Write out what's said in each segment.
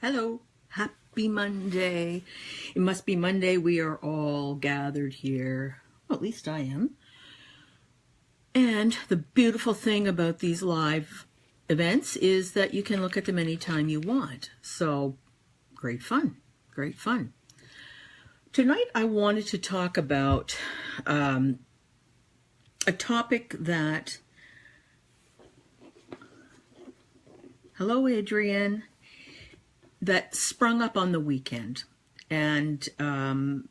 Hello, happy Monday. It must be Monday. We are all gathered here. Well, at least I am. And the beautiful thing about these live events is that you can look at them anytime you want. So, great fun. Great fun. Tonight, I wanted to talk about a topic that. Hello, Adrienne. That sprung up on the weekend, and I'll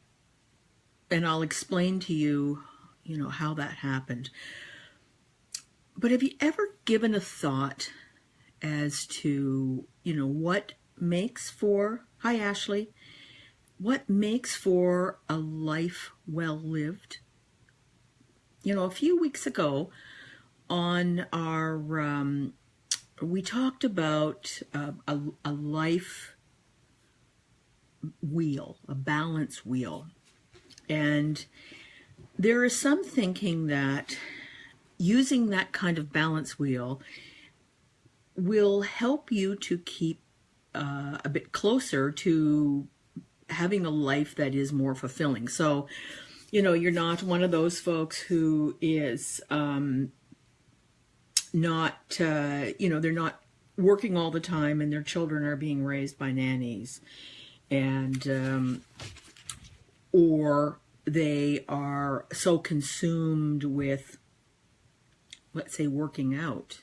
explain to you, how that happened. But have you ever given a thought as to, what makes for? Hi, Ashley. What makes for a life well lived? A few weeks ago, on our we talked about a life wheel, a balance wheel. And there is some thinking that using that kind of balance wheel will help you to keep a bit closer to having a life that is more fulfilling. So, you're not one of those folks who is they're not working all the time and their children are being raised by nannies, and or they are so consumed with, let's say, working out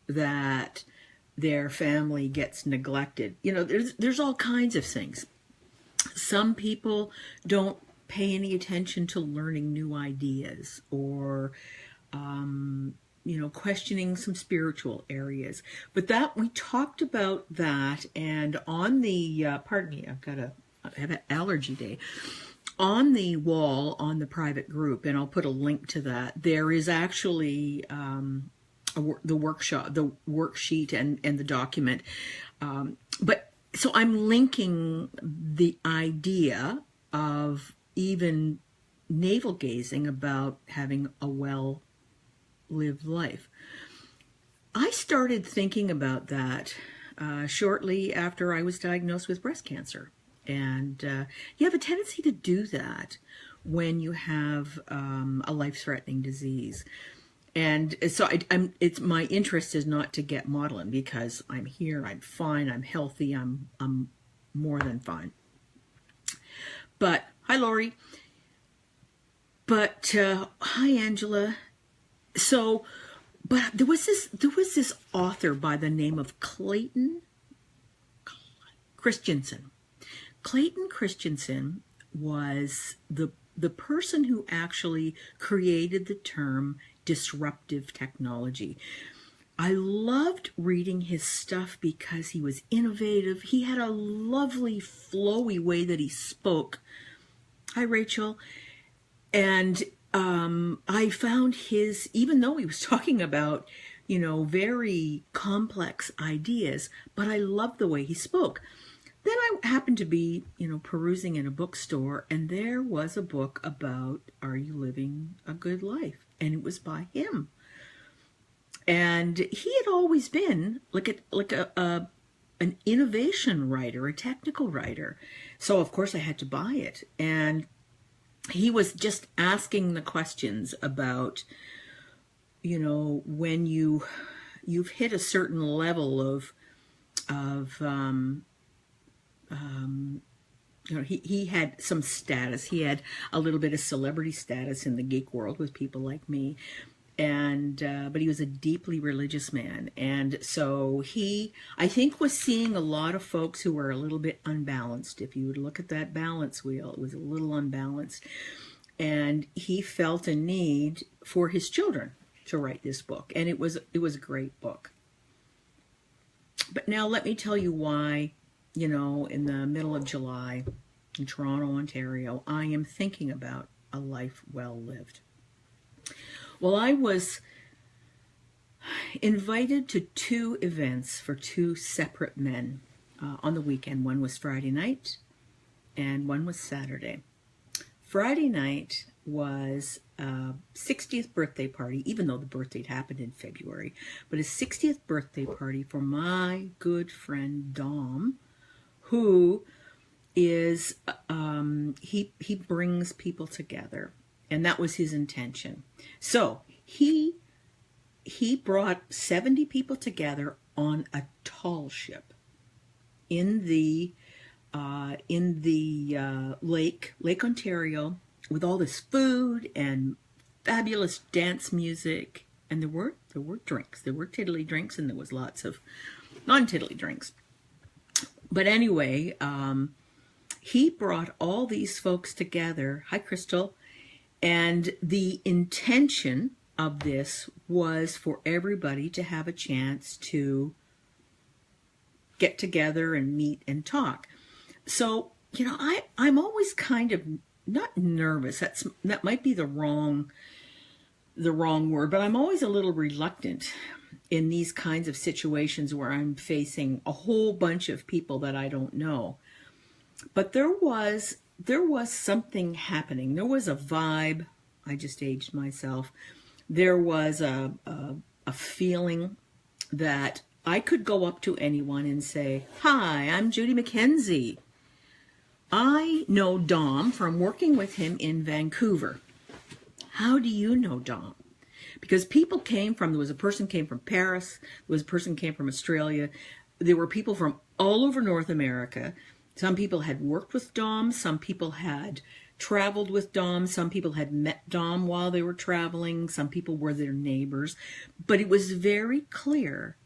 that their family gets neglected. There's all kinds of things. Some people don't pay any attention to learning new ideas, or questioning some spiritual areas. But that, we talked about that, and on the, pardon me, I have an allergy day. On the wall, on the private group, and I'll put a link to that, there is actually the worksheet and the document. But so I'm linking the idea of even navel gazing about having a well-lived life. I started thinking about that shortly after I was diagnosed with breast cancer. And you have a tendency to do that when you have a life-threatening disease. And so it's my interest is not to get maudlin, because I'm here, I'm fine, I'm healthy, I'm more than fine. But hi, Lori. But hi, Angela. So, but there was this author by the name of Clayton Christensen. Clayton Christensen was the person who actually created the term disruptive technology. I loved reading his stuff because he was innovative. He had a lovely, flowy way that he spoke. Hi, Rachel. And I found his, even though he was talking about, very complex ideas, but I loved the way he spoke. Then I happened to be, perusing in a bookstore, and there was a book about, are you living a good life? And it was by him. And he had always been an innovation writer, a technical writer. So of course I had to buy it. And he was just asking the questions about, when you've hit a certain level of he had some status. He had a little bit of celebrity status in the geek world with people like me. And but he was a deeply religious man, and so he, I think, was seeing a lot of folks who were a little bit unbalanced. If you would look at that balance wheel, it was a little unbalanced, and he felt a need for his children to write this book, and it was a great book. But now let me tell you why, in the middle of July in Toronto, Ontario, I am thinking about a life well lived. Well, I was invited to two events for two separate men on the weekend. One was Friday night and one was Saturday. Friday night was a 60th birthday party, even though the birthday had happened in February, but a 60th birthday party for my good friend Dom, who is he brings people together, and that was his intention. So he brought 70 people together on a tall ship in the Lake Ontario, with all this food and fabulous dance music, and there were drinks. There were tiddly drinks, and there was lots of non-tiddly drinks. But anyway, he brought all these folks together. Hi, Crystal. And the intention of this was for everybody to have a chance to get together and meet and talk. So, I'm always kind of not nervous. That might be the wrong word, but I'm always a little reluctant in these kinds of situations where I'm facing a whole bunch of people that I don't know. But there was something happening. There was a vibe. I just aged myself. There was a feeling that I could go up to anyone and say, "Hi, I'm Judy McKenzie. I know Dom from working with him in Vancouver. How do you know Dom?" Because there was a person came from Paris, there was a person came from Australia, there were people from all over North America. Some people had worked with Dom, some people had traveled with Dom, some people had met Dom while they were traveling, some people were their neighbors. But it was very clear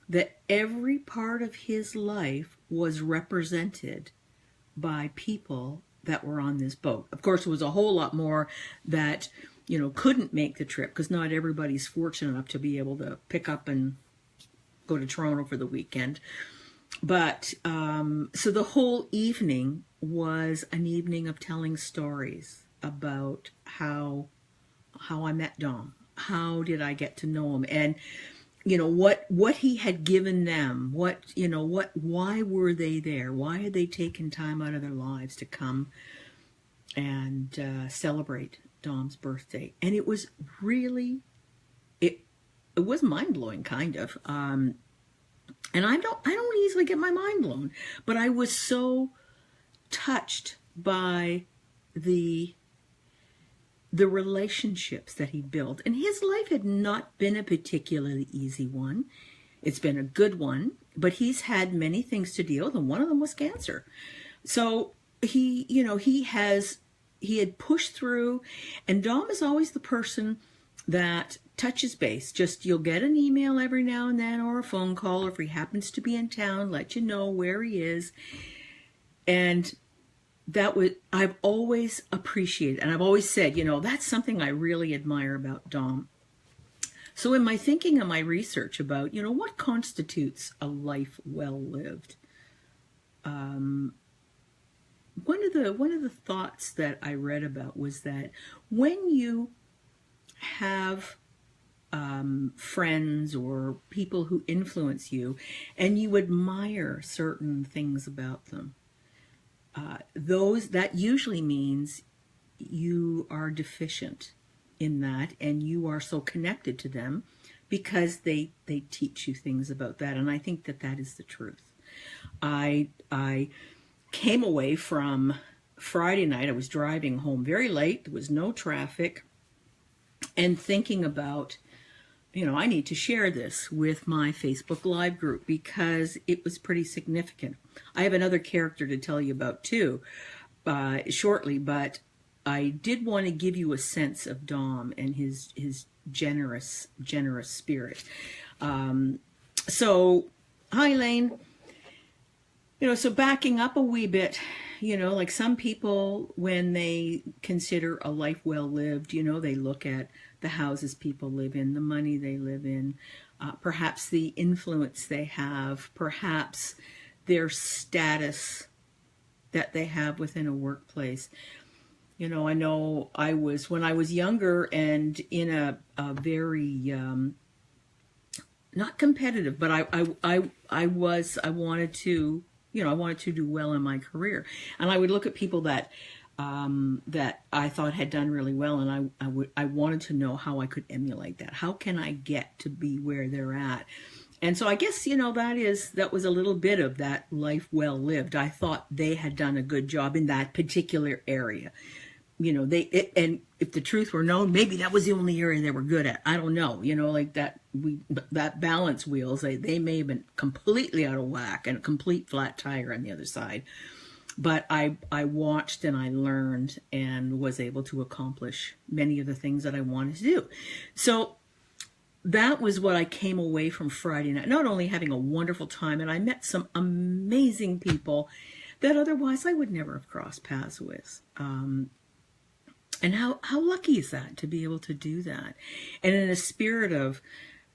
that every part of his life was represented by people that were on this boat. Of course, there was a whole lot more that, couldn't make the trip, because not everybody's fortunate enough to be able to pick up and go to Toronto for the weekend. But so the whole evening was an evening of telling stories about how I met Dom. How did I get to know him? And what he had given them, why were they there? Why had they taken time out of their lives to come and celebrate Dom's birthday? And it was really, it was mind-blowing, kind of. And I don't easily get my mind blown, but I was so touched by the relationships that he built. And his life had not been a particularly easy one. It's been a good one, but he's had many things to deal with, and one of them was cancer. So he had pushed through, and Dom is always the person that touches base. Just, you'll get an email every now and then, or a phone call, or if he happens to be in town, let you know where he is. And I've always appreciated, and I've always said, that's something I really admire about Dom. So in my thinking and my research about, what constitutes a life well lived, one of the thoughts that I read about was that when you have friends or people who influence you, and you admire certain things about them, that usually means you are deficient in that, and you are so connected to them because they teach you things about that. And I think that is the truth. I came away from Friday night. I was driving home very late. There was no traffic, and thinking about, I need to share this with my Facebook Live group because it was pretty significant. I have another character to tell you about too, shortly, but I did want to give you a sense of Dom and his generous spirit. So, hi, Lane. So backing up a wee bit, like some people, when they consider a life well lived, they look at the houses people live in, the money they live in, perhaps the influence they have, perhaps their status that they have within a workplace. I know when I was younger and in a very, not competitive, but I wanted to, I wanted to do well in my career. And I would look at people that I thought had done really well, and I wanted to know how I could emulate that. How can I get to be where they're at? And so I guess, you know, that was a little bit of that life well lived. I thought they had done a good job in that particular area. You know, and if the truth were known, maybe that was the only area they were good at. I don't know. You know, like that balance wheels, they may have been completely out of whack and a complete flat tire on the other side. But I watched and I learned and was able to accomplish many of the things that I wanted to do. So that was what I came away from Friday night, not only having a wonderful time, and I met some amazing people that otherwise I would never have crossed paths with. And how lucky is that to be able to do that? And in a spirit of,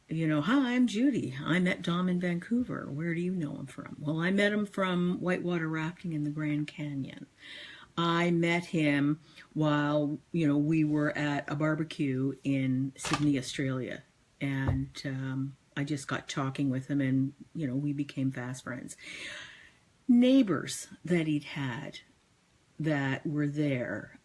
you know, hi, I'm Judy. I met Dom in Vancouver. Where do you know him from? Well, I met him from whitewater rafting in the Grand Canyon. I met him while, you know, we were at a barbecue in Sydney, Australia. And I just got talking with him and, you know, we became fast friends. Neighbors that he'd had that were there,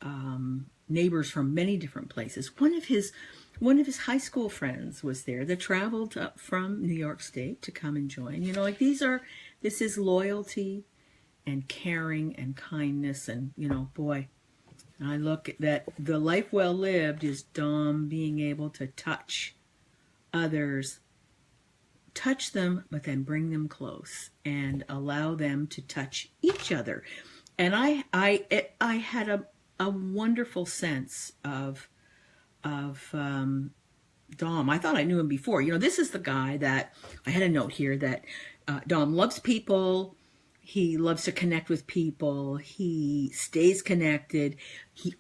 neighbors from many different places. One of his high school friends was there that traveled up from New York State to come and join. You know, like this is loyalty and caring and kindness. And, you know, boy, I look at that. The life well lived is Dom being able to touch others, touch them, but then bring them close and allow them to touch each other. And I had a wonderful sense of Dom. I thought I knew him before. You know, this is the guy that I had a note here that Dom loves people. He loves to connect with people. He stays connected. He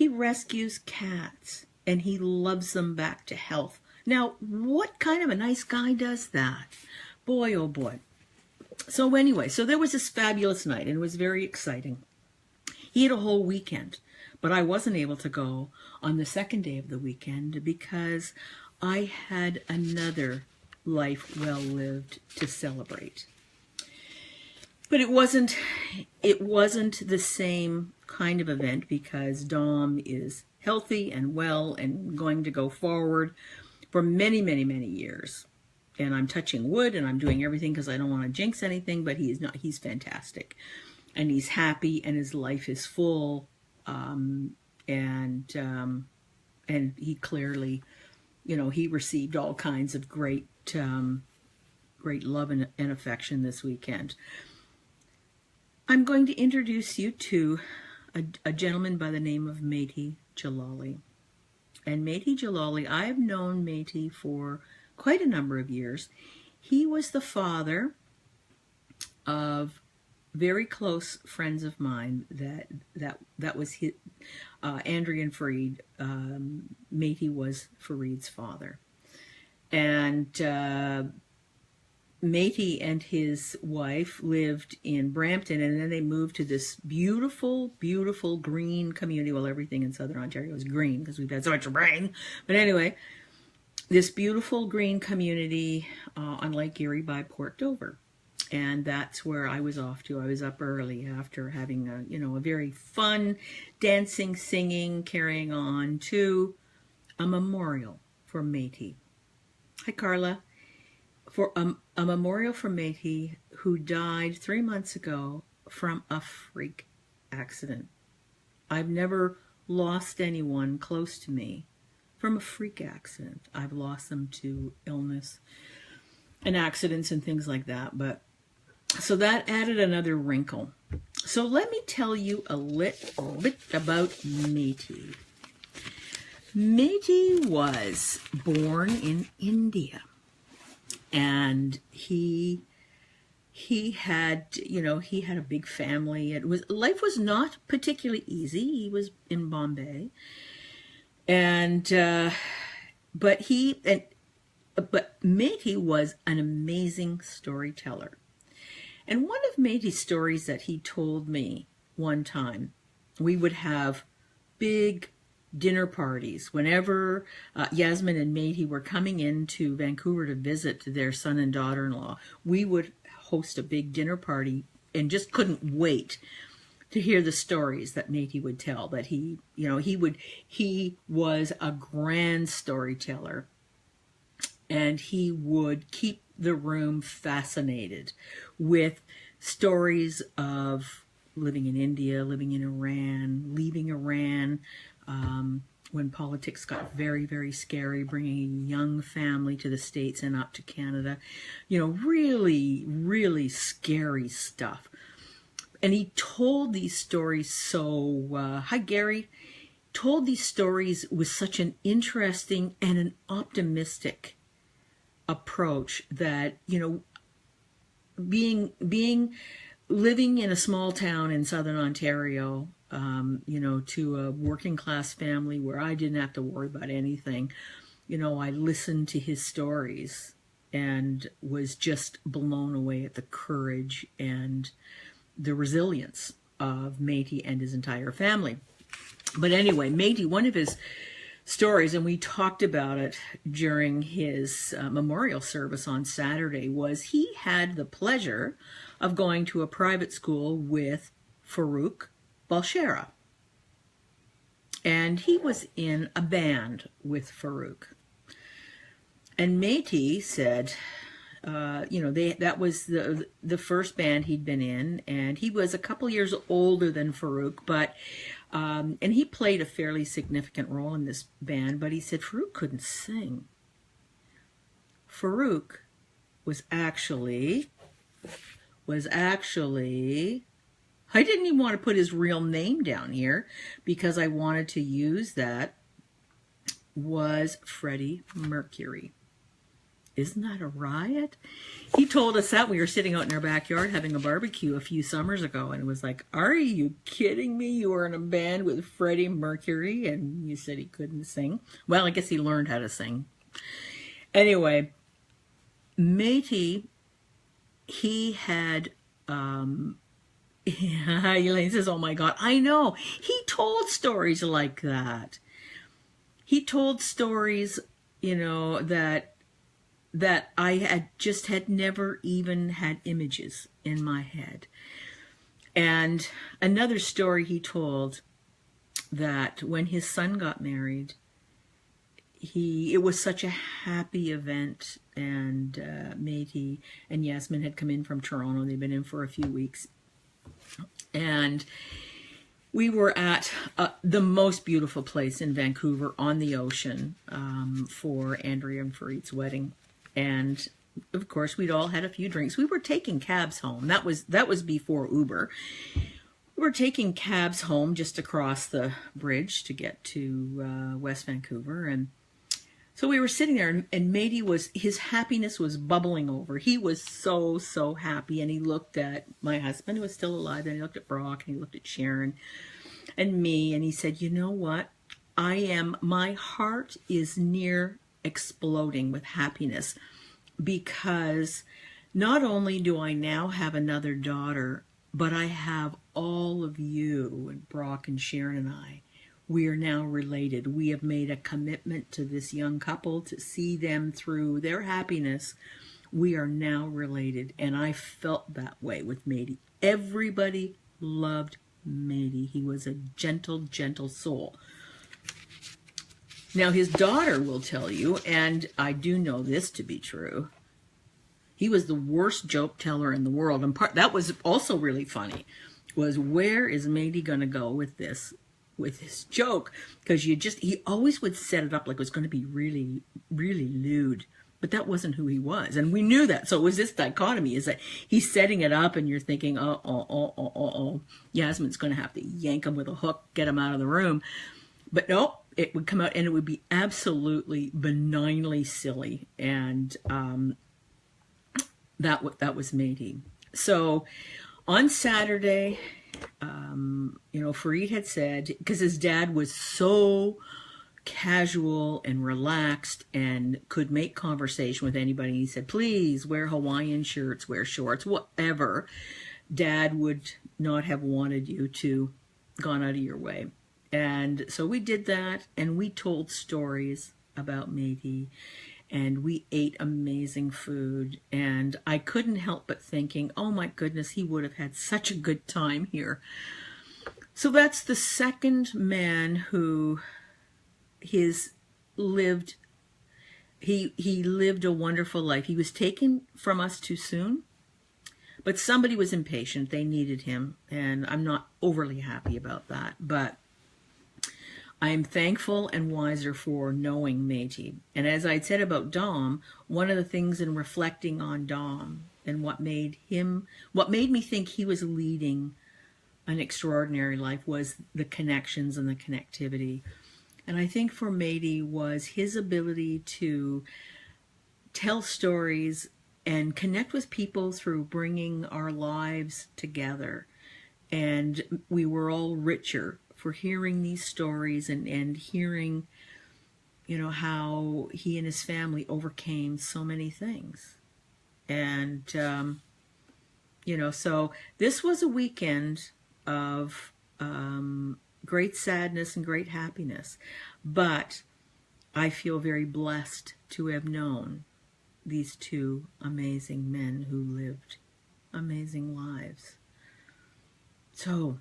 rescues cats and he loves them back to health. Now, what kind of a nice guy does that? Boy, oh boy. So anyway, so there was this fabulous night and it was very exciting. He had a whole weekend, but I wasn't able to go on the second day of the weekend because I had another life well lived to celebrate. But it wasn't the same kind of event because Dom is healthy and well and going to go forward for many, many, many years. And I'm touching wood and I'm doing everything because I don't want to jinx anything, but he's fantastic. And he's happy and his life is full. And he clearly, you know, he received all kinds of great love and affection this weekend. I'm going to introduce you to a gentleman by the name of Mehdi Jalali. And Mehdi Jalali, I've known Mehdi for quite a number of years. He was the father of very close friends of mine that was his, Andrea and Fareed. Mehdi was Fareed's father. And Mehdi and his wife lived in Brampton, and then they moved to this beautiful, beautiful green community. Well, everything in Southern Ontario is green because we've had so much rain. But anyway, this beautiful green community on Lake Erie by Port Dover. And that's where I was off to. I was up early after having a very fun dancing, singing, carrying on to a memorial for Mehdi. Hi, Carla. For a memorial for Mehdi, who died 3 months ago from a freak accident. I've never lost anyone close to me from a freak accident. I've lost them to illness and accidents and things like that. But so that added another wrinkle. So let me tell you a little bit about Mehdi. Mehdi was born in India. And he had a big family. Life was not particularly easy. He was in Bombay, and but Mehdi was an amazing storyteller. And one of Mehdi's stories that he told me one time, we would have big dinner parties. Whenever Yasmin and Mehdi were coming into Vancouver to visit their son and daughter-in-law, we would host a big dinner party and just couldn't wait to hear the stories that Mehdi would tell. That he was a grand storyteller. and he would keep the room fascinated with stories of living in India, living in Iran, leaving Iran, when politics got very, very scary, bringing a young family to the States and up to Canada. You know, really, really scary stuff. And he told these stories so, hi Gary, told these stories with such an interesting and an optimistic approach that, you know, living in a small town in southern Ontario, you know, to a working class family where I didn't have to worry about anything, you know, I listened to his stories and was just blown away at the courage and the resilience of Métis and his entire family. But anyway, Métis, one of his stories, and we talked about it during his memorial service on Saturday, was he had the pleasure of going to a private school with Farrukh Bulshara. And he was in a band with Farrukh. And Métis said, you know, that was the first band he'd been in, and he was a couple years older than Farrukh, but and he played a fairly significant role in this band, but he said Farrukh couldn't sing. Farrukh was actually, I didn't even want to put his real name down here because I wanted to use that, was Freddie Mercury. Isn't that a riot? He told us that we were sitting out in our backyard having a barbecue a few summers ago, and it was like, are you kidding me? You were in a band with Freddie Mercury and you said he couldn't sing. Well, I guess he learned how to sing. Anyway, Métis, he had, Elaine says, oh my God, I know. He told stories like that. He told stories, you know, that I had never even had images in my head. And another story he told, that when his son got married, it was such a happy event, and Métis and Yasmin had come in from Toronto. They'd been in for a few weeks. And we were at the most beautiful place in Vancouver on the ocean for Andrea and Farid's wedding. And of course, we'd all had a few drinks. We were taking cabs home. That was before Uber. We were taking cabs home just across the bridge to get to West Vancouver. And so we were sitting there, and Métis his happiness was bubbling over. He was so, so happy. And he looked at my husband, who was still alive, and he looked at Brock, and he looked at Sharon and me, and he said, you know what? My heart is near exploding with happiness, because not only do I now have another daughter, but I have all of you, and Brock and Sharon and I. We are now related. We have made a commitment to this young couple to see them through their happiness. We are now related, and I felt that way with Métis. Everybody loved Métis. He was a gentle, gentle soul. Now, his daughter will tell you, and I do know this to be true, he was the worst joke teller in the world. And that was also really funny, was where is Métis going to go with this joke? Because he always would set it up like it was going to be really, really lewd. But that wasn't who he was. And we knew that. So it was this dichotomy, is that he's setting it up and you're thinking, Yasmin's going to have to yank him with a hook, get him out of the room. But no. It would come out and it would be absolutely benignly silly. And that was Métis. So on Saturday, you know, Farid had said, because his dad was so casual and relaxed and could make conversation with anybody, he said, please wear Hawaiian shirts, wear shorts, whatever. Dad would not have wanted you to gone out of your way. And so we did that, and we told stories about Métis, and we ate amazing food. And I couldn't help but thinking, oh my goodness, he would have had such a good time here. So that's the second man who lived he lived a wonderful life. He was taken from us too soon, but somebody was impatient. They needed him, and I'm not overly happy about that. But I am thankful and wiser for knowing Métis. And as I'd said about Dom, one of the things in reflecting on Dom and what made me think he was leading an extraordinary life was the connections and the connectivity. And I think for Métis was his ability to tell stories and connect with people through bringing our lives together. And we were all richer for hearing these stories and hearing, how he and his family overcame so many things. And, so this was a weekend of great sadness and great happiness. But I feel very blessed to have known these two amazing men who lived amazing lives. So,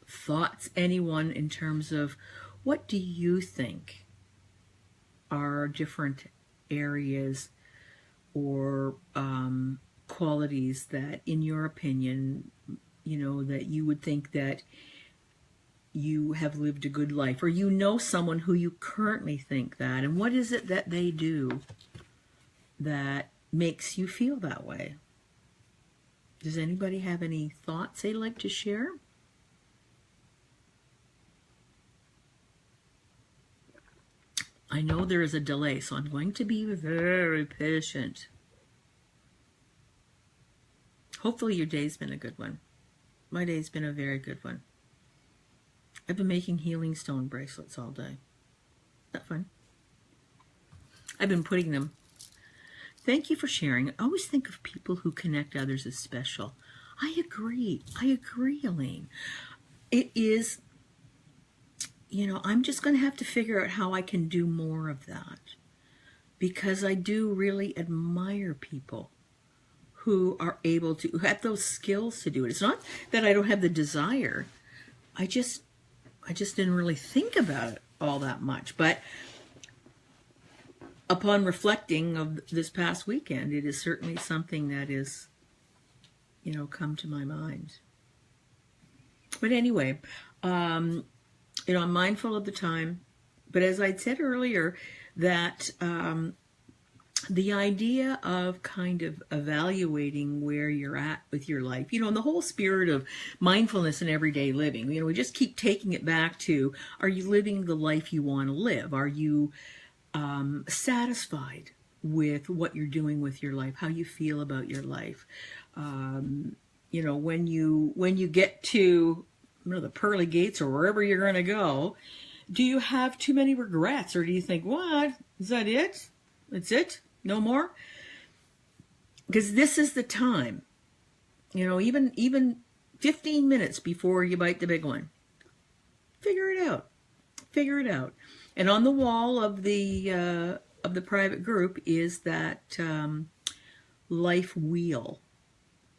thoughts, anyone, in terms of what do you think are different areas or qualities that, in your opinion, that you would think that you have lived a good life, or someone who you currently think that, and what is it that they do that makes you feel that way? Does anybody have any thoughts they'd like to share? I know there is a delay, so I'm going to be very patient. Hopefully your day's been a good one. My day's been a very good one. I've been making healing stone bracelets all day. Isn't that fun? I've been putting them. Thank you for sharing. I always think of people who connect others as special. I agree, Elaine. It is, I'm just going to have to figure out how I can do more of that, because I do really admire people who are able to, who have those skills to do it. It's not that I don't have the desire. I just didn't really think about it all that much. But upon reflecting of this past weekend, it is certainly something that is, come to my mind. But anyway, I'm mindful of the time. But as I'd said earlier, that the idea of kind of evaluating where you're at with your life, in the whole spirit of mindfulness and everyday living, we just keep taking it back to, are you living the life you want to live? Are you satisfied with what you're doing with your life, how you feel about your life? When you get to the pearly gates or wherever you're going to go, do you have too many regrets, or do you think, what, is that it? That's it? No more? Because this is the time, even 15 minutes before you bite the big one, figure it out. And on the wall of the private group is that life wheel.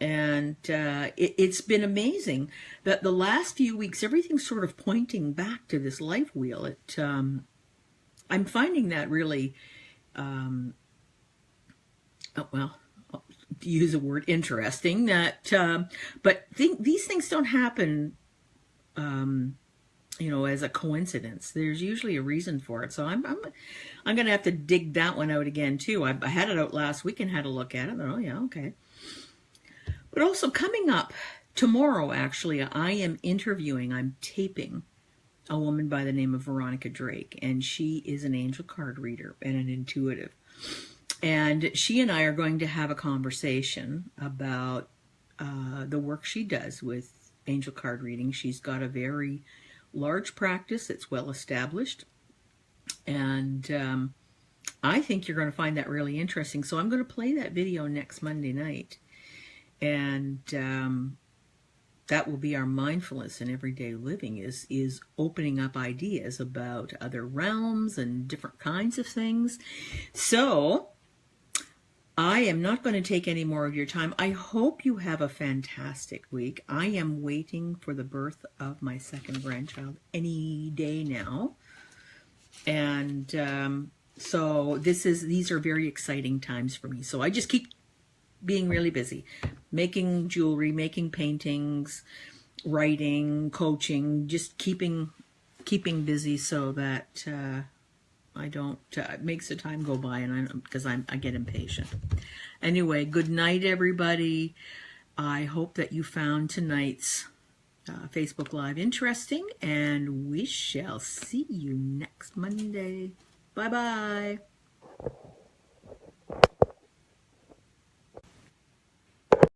And it's been amazing that the last few weeks, everything's sort of pointing back to this life wheel. I'm finding that really, I'll use the word interesting. But these things don't happen, as a coincidence. There's usually a reason for it. So I'm going to have to dig that one out again too. I had it out last week and had a look at it. Oh yeah, okay. But also coming up tomorrow, actually, I'm taping a woman by the name of Veronica Drake, and she is an angel card reader and an intuitive. And she and I are going to have a conversation about the work she does with angel card reading. She's got a very large practice that's well established, and I think you're going to find that really interesting. So I'm going to play that video next Monday night. And that will be our mindfulness in everyday living, is opening up ideas about other realms and different kinds of things. So I am not going to take any more of your time. I hope you have a fantastic week. I am waiting for the birth of my second grandchild any day now. And So these are very exciting times for me. So I just keep being really busy, making jewelry, making paintings, writing, coaching, just keeping busy so that I don't it makes the time go by, and I get impatient. Anyway, good night, everybody. I hope that you found tonight's Facebook Live interesting, and we shall see you next Monday. Bye-bye.